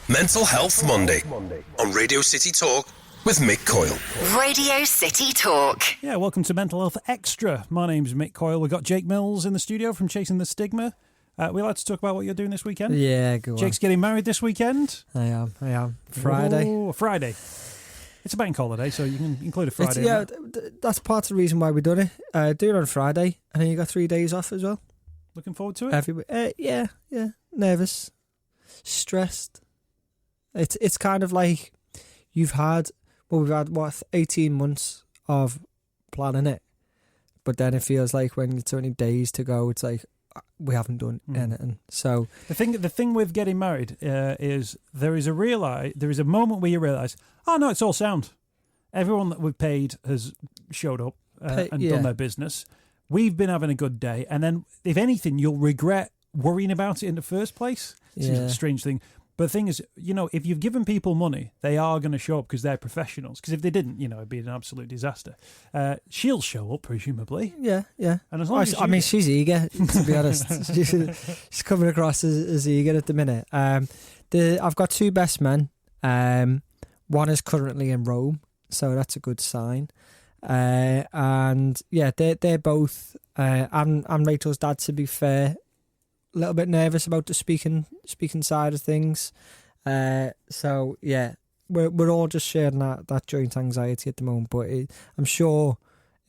Mental Health Monday on Radio City Talk with Mick Coyle. Radio City Talk. Yeah, welcome to Mental Health Extra. My name's Mick Coyle. We've got Jake Mills in the studio from Chasing the Stigma. We like to talk about what you're doing this weekend. Yeah, go on. Jake's getting married this weekend. I am. Friday. Oh, Friday. It's a bank holiday, so you can include a Friday. That's part of the reason why we done it. Do it on Friday, and then you got 3 days off as well. Looking forward to it? Yeah. Nervous. Stressed. It's kind of like we've had 18 months of planning it, but then it feels like when it's only days to go, it's like we haven't done anything. So the thing with getting married is there is a moment where you realise, oh no, it's all sound. Everyone that we've paid has showed up and done their business. We've been having a good day, and then if anything, you'll regret worrying about it in the first place. It's a strange thing. But the thing is, if you've given people money, they are going to show up because they're professionals. Because if they didn't, it'd be an absolute disaster. She'll show up, presumably. Yeah. And as long as she's eager, to be honest. She's coming across as eager at the minute. I've got two best men. One is currently in Rome, so that's a good sign. And yeah, they're both. I'm Rachel's dad, to be fair. A little bit nervous about the speaking side of things. So yeah, we're all just sharing that joint anxiety at the moment, but I'm sure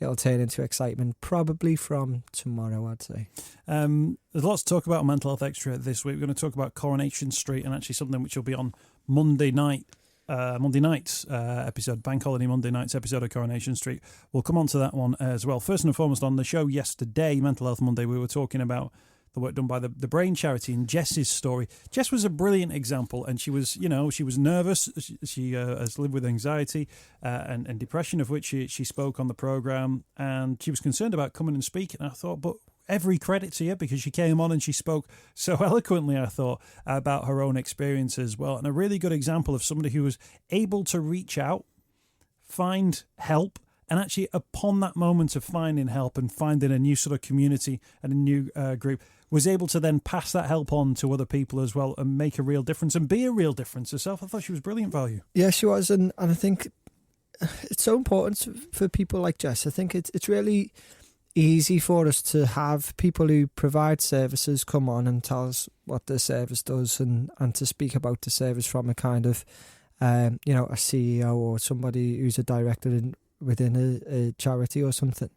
it'll turn into excitement probably from tomorrow, I'd say. There's lots to talk about on Mental Health Extra this week. We're going to talk about Coronation Street, and actually something which will be on Monday night's episode, Bank Holiday Monday night's episode of Coronation Street. We'll come on to that one as well. First and foremost, on the show yesterday, Mental Health Monday, we were talking about the work done by the Brain Charity and Jess's story. Jess was a brilliant example, and she was nervous. She has lived with anxiety and depression, of which she spoke on the programme, and she was concerned about coming and speaking. And I thought, but every credit to you, because she came on and she spoke so eloquently, I thought, about her own experience as well. And a really good example of somebody who was able to reach out, find help, and actually upon that moment of finding help and finding a new sort of community and a new group, was able to then pass that help on to other people as well and make a real difference and be a real difference herself. I thought she was brilliant value. Yeah, she was. And I think it's so important for people like Jess. I think it's really easy for us to have people who provide services come on and tell us what their service does and to speak about the service from a kind of, a CEO or somebody who's a director within a charity or something.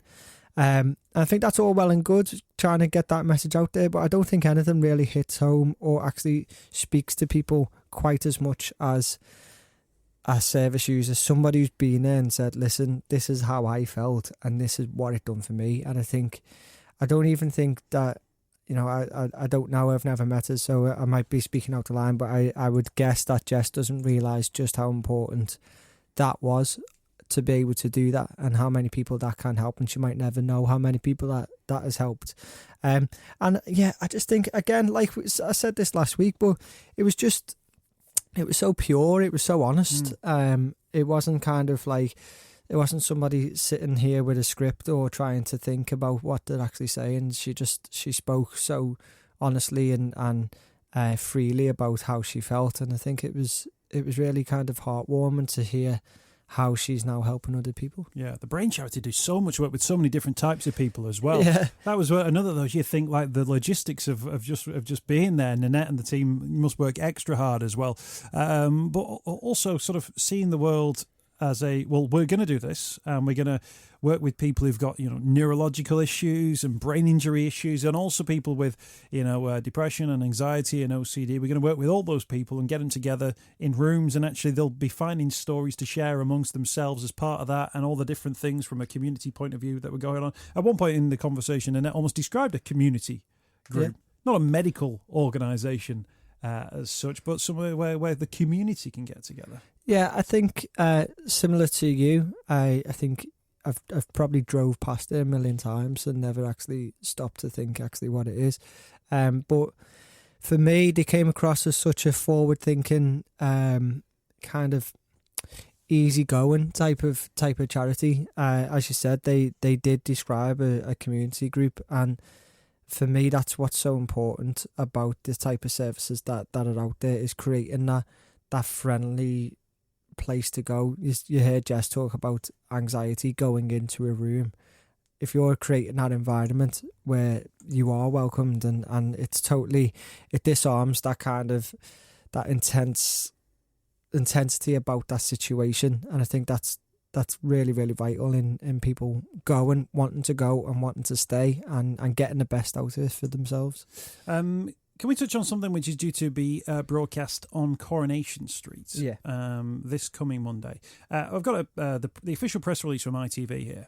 I think that's all well and good, trying to get that message out there, but I don't think anything really hits home or actually speaks to people quite as much as a service user, somebody who's been there and said, listen, this is how I felt and this is what it done for me. And I don't even think that, I don't know, I've never met her, so I might be speaking out the line, but I would guess that Jess doesn't realise just how important that was to be able to do that and how many people that can help, and she might never know how many people that has helped. And yeah, I just think, again, like I said this last week, but it was so pure, it was so honest. It wasn't kind of like, it wasn't somebody sitting here with a script or trying to think about what they're actually saying. She spoke so honestly and freely about how she felt, and I think it was really kind of heartwarming to hear how she's now helping other people. Yeah, the Brain Charity do so much work with so many different types of people as well. Yeah. That was another of those, you think, like the logistics of just being there. Nanette and the team must work extra hard as well. But also sort of seeing the world as we're going to do this, and we're going to work with people who've got, neurological issues and brain injury issues, and also people with, depression and anxiety and OCD. We're going to work with all those people and get them together in rooms, and actually they'll be finding stories to share amongst themselves as part of that, and all the different things from a community point of view that were going on. At one point in the conversation, Annette almost described a community group, not a medical organisation as such, but somewhere where the community can get together. Yeah, I think similar to you, I think I've probably drove past it a million times and never actually stopped to think actually what it is. But for me, they came across as such a forward-thinking, kind of easygoing type of charity. As you said, they did describe a community group, and for me, that's what's so important about the type of services that are out there, is creating that friendly place to go. You heard Jess talk about anxiety going into a room. If you're creating that environment where you are welcomed and it disarms that kind of that intensity about that situation, and I think that's really, really vital in people wanting to go and wanting to stay and getting the best out of it for themselves. Can we touch on something which is due to be broadcast on Coronation Street this coming Monday? I've got the official press release from ITV here.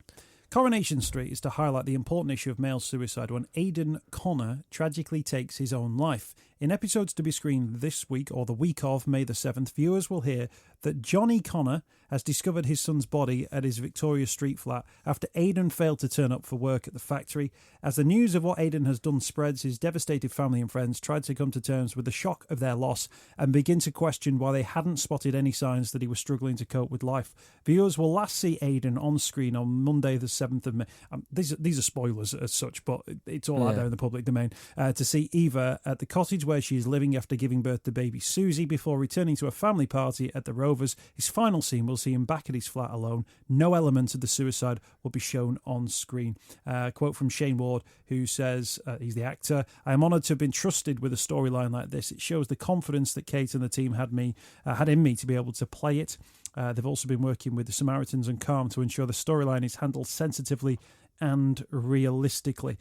Coronation Street is to highlight the important issue of male suicide when Aidan Connor tragically takes his own life. In episodes to be screened this week or the week of May the 7th, viewers will hear that Johnny Connor has discovered his son's body at his Victoria Street flat after Aidan failed to turn up for work at the factory. As the news of what Aidan has done spreads, his devastated family and friends tried to come to terms with the shock of their loss and begin to question why they hadn't spotted any signs that he was struggling to cope with life. Viewers will last see Aidan on screen on Monday the 7th of May. These are spoilers as such, but it's all out there in the public domain. To see Eva at the cottage where she is living after giving birth to baby Susie before returning to a family party at the Rovers. His final scene will see him back at his flat alone. No element of the suicide will be shown on screen. Quote from Shane Ward, who says, he's the actor, "I am honoured to have been trusted with a storyline like this. It shows the confidence that Kate and the team had in me to be able to play it." They've also been working with the Samaritans and Calm to ensure the storyline is handled sensitively and realistically.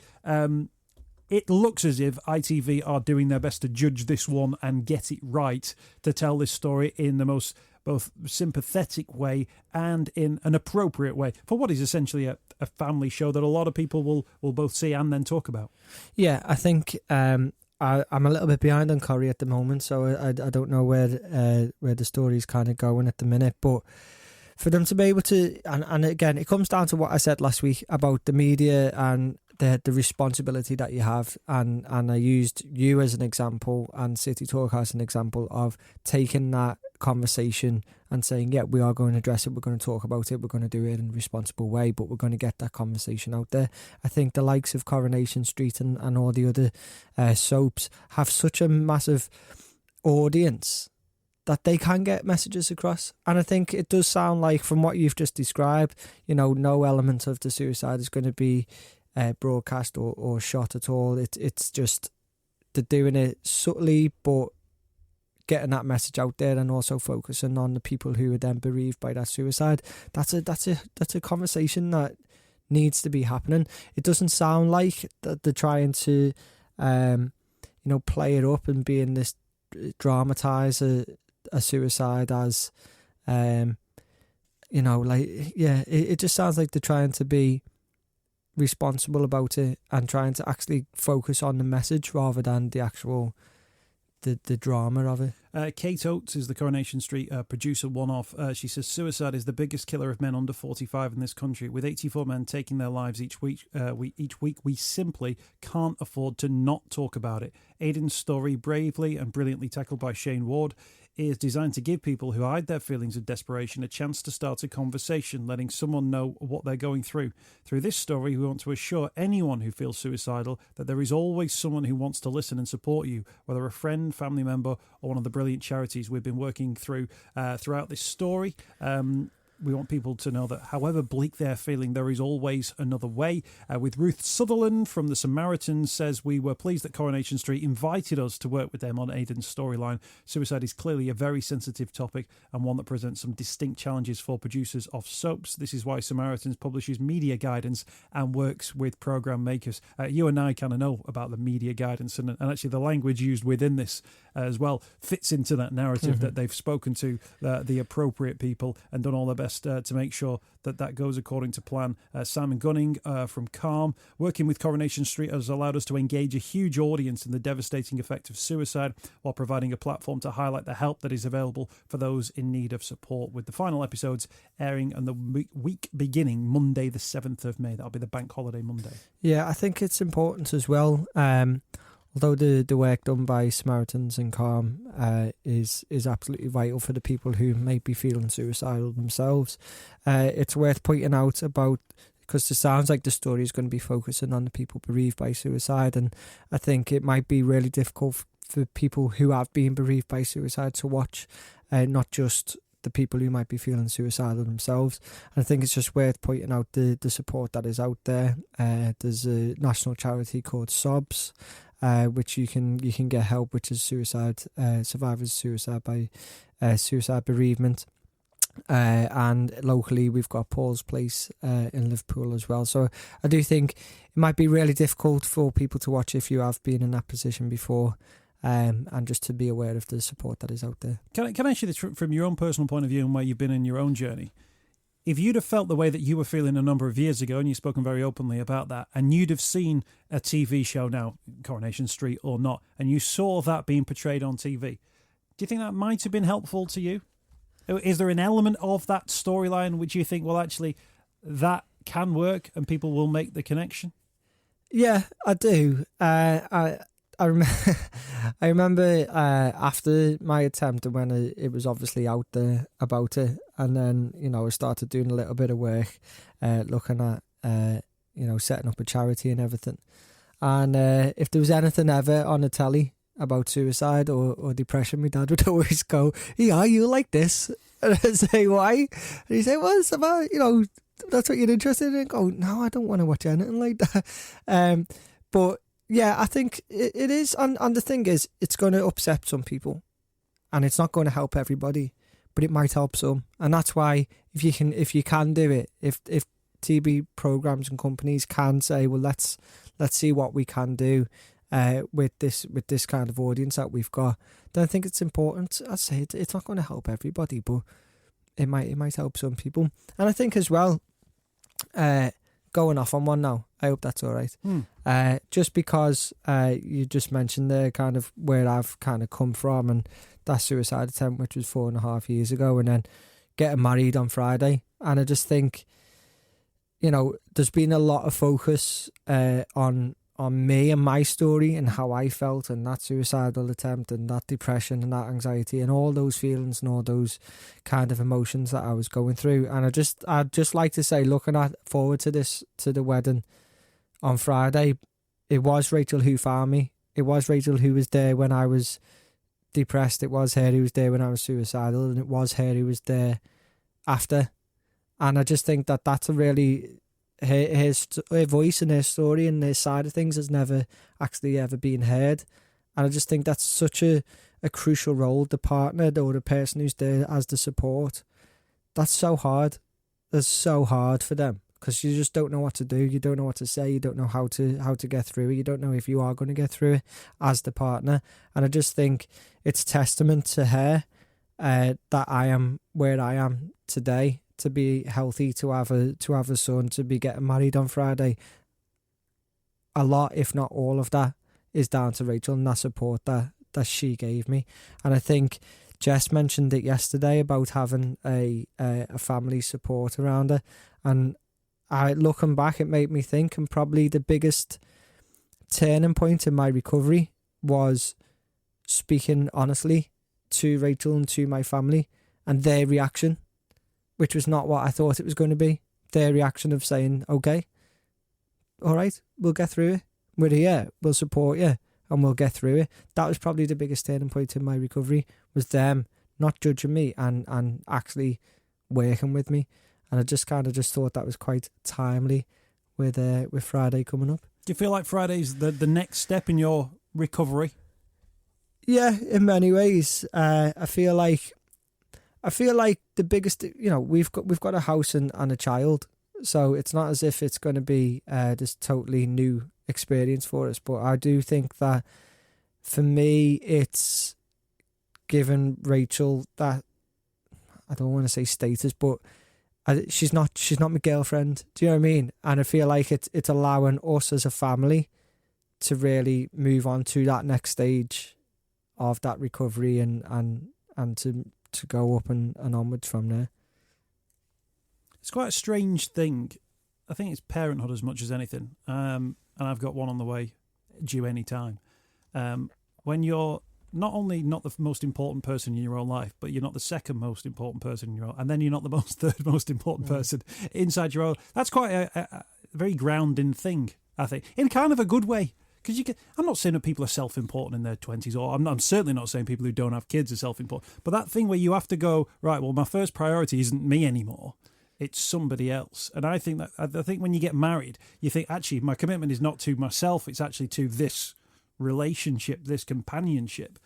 It looks as if ITV are doing their best to judge this one and get it right, to tell this story in the most both sympathetic way and in an appropriate way for what is essentially a family show that a lot of people will both see and then talk about. Yeah, I think I'm a little bit behind on Corrie at the moment, so I don't know where the story's kind of going at the minute, but for them to be able to, and again, it comes down to what I said last week about the media and the responsibility that you have, and I used you as an example and City Talk as an example of taking that conversation and saying, yeah, we are going to address it, we're going to talk about it, we're going to do it in a responsible way, but we're going to get that conversation out there. I think the likes of Coronation Street and all the other soaps have such a massive audience that they can get messages across. And I think it does sound like, from what you've just described, no element of the suicide is going to be broadcast or shot at all. It's just they're doing it subtly, but getting that message out there and also focusing on the people who are then bereaved by that suicide. That's a conversation that needs to be happening. It doesn't sound like that they're trying to play it up and being this dramatise a suicide as it just sounds like they're trying to be responsible about it and trying to actually focus on the message rather than the actual the drama of it. Kate Oates is the Coronation Street producer, one-off. She says suicide is the biggest killer of men under 45 in this country. With 84 men taking their lives each week, we simply can't afford to not talk about it. Aidan's story, bravely and brilliantly tackled by Shane Ward, is designed to give people who hide their feelings of desperation a chance to start a conversation, letting someone know what they're going through. Through this story, we want to assure anyone who feels suicidal that there is always someone who wants to listen and support you, whether a friend, family member, or one of the brilliant charities we've been working through throughout this story. We want people to know that however bleak they're feeling, there is always another way. With Ruth Sutherland from the Samaritans says, we were pleased that Coronation Street invited us to work with them on Aidan's storyline. Suicide is clearly a very sensitive topic and one that presents some distinct challenges for producers of soaps. This is why Samaritans publishes media guidance and works with programme makers. You and I kind of know about the media guidance, and actually the language used within this as well fits into that narrative that they've spoken to the appropriate people and done all their best to make sure that goes according to plan. Simon Gunning from Calm, working with Coronation Street, has allowed us to engage a huge audience in the devastating effect of suicide while providing a platform to highlight the help that is available for those in need of support, with the final episodes airing on the week beginning Monday the 7th of May. That'll be the bank holiday Monday. Yeah, I think it's important as well. Although the work done by Samaritans and Calm is absolutely vital for the people who may be feeling suicidal themselves, it's worth pointing out about because it sounds like the story is going to be focusing on the people bereaved by suicide, and I think it might be really difficult for people who have been bereaved by suicide to watch, not just the people who might be feeling suicidal themselves. And I think it's just worth pointing out the support that is out there. There's a national charity called SOBS, which you can get help, which is survivors suicide by suicide bereavement. And locally we've got Paul's Place in Liverpool as well. So I do think it might be really difficult for people to watch if you have been in that position before. And just to be aware of the support that is out there. Can I ask you this from your own personal point of view and where you've been in your own journey? If you'd have felt the way that you were feeling a number of years ago, and you've spoken very openly about that, and you'd have seen a TV show now, Coronation Street or not, and you saw that being portrayed on TV, do you think that might have been helpful to you? Is there an element of that storyline which you think, well, actually, that can work and people will make the connection? Yeah, I do. I remember after my attempt, and when it was obviously out there about it, and then I started doing a little bit of work, looking at setting up a charity and everything. And if there was anything ever on the telly about suicide or depression, my dad would always go, "Yeah, you like this?" And I'd say, "Why?" And he'd say, "Well, it's about that's what you're interested in." And I go, "No, I don't want to watch anything like that." But yeah, I think it is, and the thing is, it's going to upset some people, and it's not going to help everybody, but it might help some, and that's why if you can do it, if TV programs and companies can say, well, let's see what we can do with this kind of audience that we've got, then I think it's important. I say it's not going to help everybody, but it might help some people, and I think as well. Going off on one now, I hope that's all right. Just because you just mentioned there kind of where I've kind of come from, and that suicide attempt, which was 4.5 years ago, and then getting married on Friday. And I just think, there's been a lot of focus on me and my story and how I felt, and that suicidal attempt and that depression and that anxiety and all those feelings and all those kind of emotions that I was going through. And I'd just like to say, looking forward to the wedding on Friday, it was Rachel who found me. It was Rachel who was there when I was depressed. It was her who was there when I was suicidal, and it was her who was there after. And I just think that that's a really... Her voice and her story and her side of things has never actually ever been heard, and I just think that's such a crucial role. The partner or the person who's there as the support, that's so hard. It's so hard for them because you just don't know what to do. You don't know what to say. You don't know how to get through it. You don't know if you are going to get through it as the partner. And I just think it's testament to her that I am where I am today. To be healthy, to have a son, to be getting married on Friday. A lot, if not all of that, is down to Rachel and that support that she gave me. And I think Jess mentioned it yesterday about having a family support around her. And looking back, it made me think, and probably the biggest turning point in my recovery was speaking honestly to Rachel and to my family, and their reaction, which was not what I thought it was going to be. Their reaction of saying, okay, all right, we'll get through it. We're here, we'll support you, and we'll get through it. That was probably the biggest turning point in my recovery, was them not judging me and actually working with me. And I just thought that was quite timely with Friday coming up. Do you feel like Friday's the next step in your recovery? Yeah, in many ways. I feel like the biggest, we've got a house and a child, so it's not as if it's going to be this totally new experience for us. But I do think that for me, it's given Rachel that, I don't want to say status, but she's not my girlfriend. Do you know what I mean? And I feel like it's allowing us as a family to really move on to that next stage of that recovery and to go up and onwards from there. It's quite a strange thing. I think it's parenthood as much as anything. And I've got one on the way, due any time. When you're not only not the most important person in your own life, but you're not the second most important person in your own, and then you're not the third most important person inside your own. That's quite a very grounding thing, I think, in kind of a good way. Because I'm not saying that people are self-important in their 20s, or I'm certainly not saying people who don't have kids are self-important. But that thing where you have to go, right, well, my first priority isn't me anymore. It's somebody else. And I think when you get married, you think, actually, my commitment is not to myself, it's actually to this relationship, this companionship,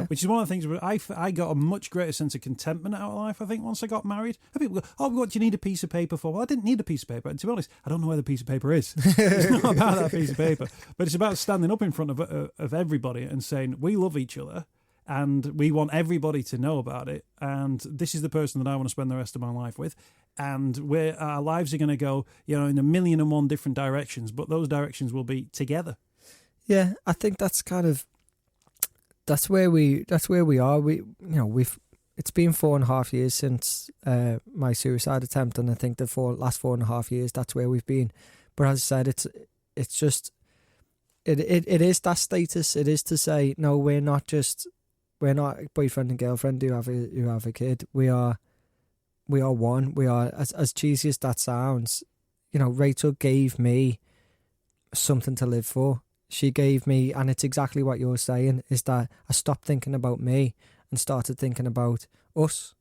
which is one of the things where I got a much greater sense of contentment out of life, I think, once I got married. And people go, oh, what do you need a piece of paper for? Well, I didn't need a piece of paper. And to be honest, I don't know where the piece of paper is. It's not about that piece of paper. But it's about standing up in front of everybody and saying, we love each other and we want everybody to know about it. And this is the person that I want to spend the rest of my life with. And our lives are going to go, in 1,000,001 different directions, but those directions will be together. Yeah, I think that's where we are. It's been 4.5 years since my suicide attempt, and I think the last 4.5 years, that's where we've been. But as I said, it's just it is that status. It is to say, no, we're not boyfriend and girlfriend who have a kid. We are one. We are, as cheesy as that sounds. Rachel gave me something to live for. She gave me, and it's exactly what you're saying, is that I stopped thinking about me and started thinking about us,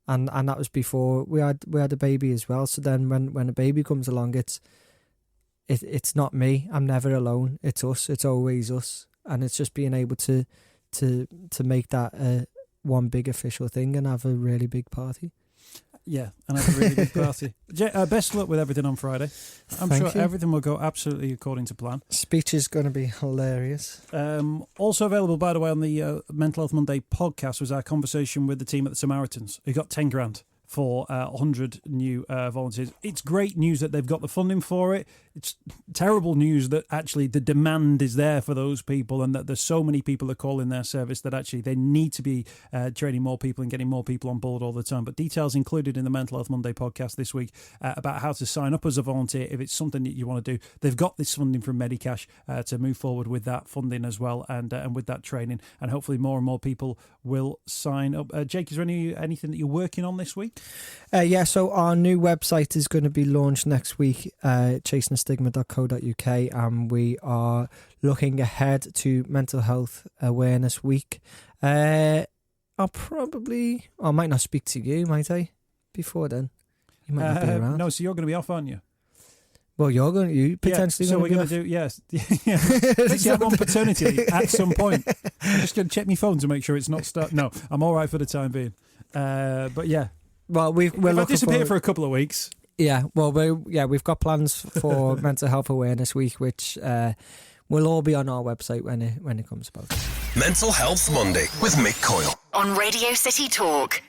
and that was before we had a baby as well. So then when a baby comes along, it's not me. I'm never alone. It's us. It's always us, and it's just being able to make that one big official thing and have a really big party. Yeah, and have a really big party. Best of luck with everything on Friday. I'm sure everything will go absolutely according to plan. Speech is going to be hilarious. Also available, by the way, on the Mental Health Monday podcast was our conversation with the team at the Samaritans, who got 10 grand for 100 new volunteers. It's great news that they've got the funding for it. It's terrible news that actually the demand is there for those people, and that there's so many people that call in their service that actually they need to be training more people and getting more people on board all the time. But details included in the Mental Health Monday podcast this week about how to sign up as a volunteer if it's something that you want to do. They've got this funding from Medicash to move forward with that funding as well, and with that training, and hopefully more and more people will sign up. Jake, is there anything that you're working on this week? So our new website is going to be launched next week, chasingstigma.co.uk, and we are looking ahead to Mental Health Awareness Week. I might not speak to you, might I? Before then, you might not be around. No, so you're going to be off, aren't you? Well, you potentially. So we're going to do, yes. Basically, I'm on paternity leave at some point. I'm just going to check my phone to make sure it's not stuck. No, I'm all right for the time being. But yeah. Well, we're looking I disappear for a couple of weeks. Yeah, well, we've got plans for Mental Health Awareness Week, which will all be on our website when it comes about. Mental Health Monday with Mick Coyle on Radio City Talk.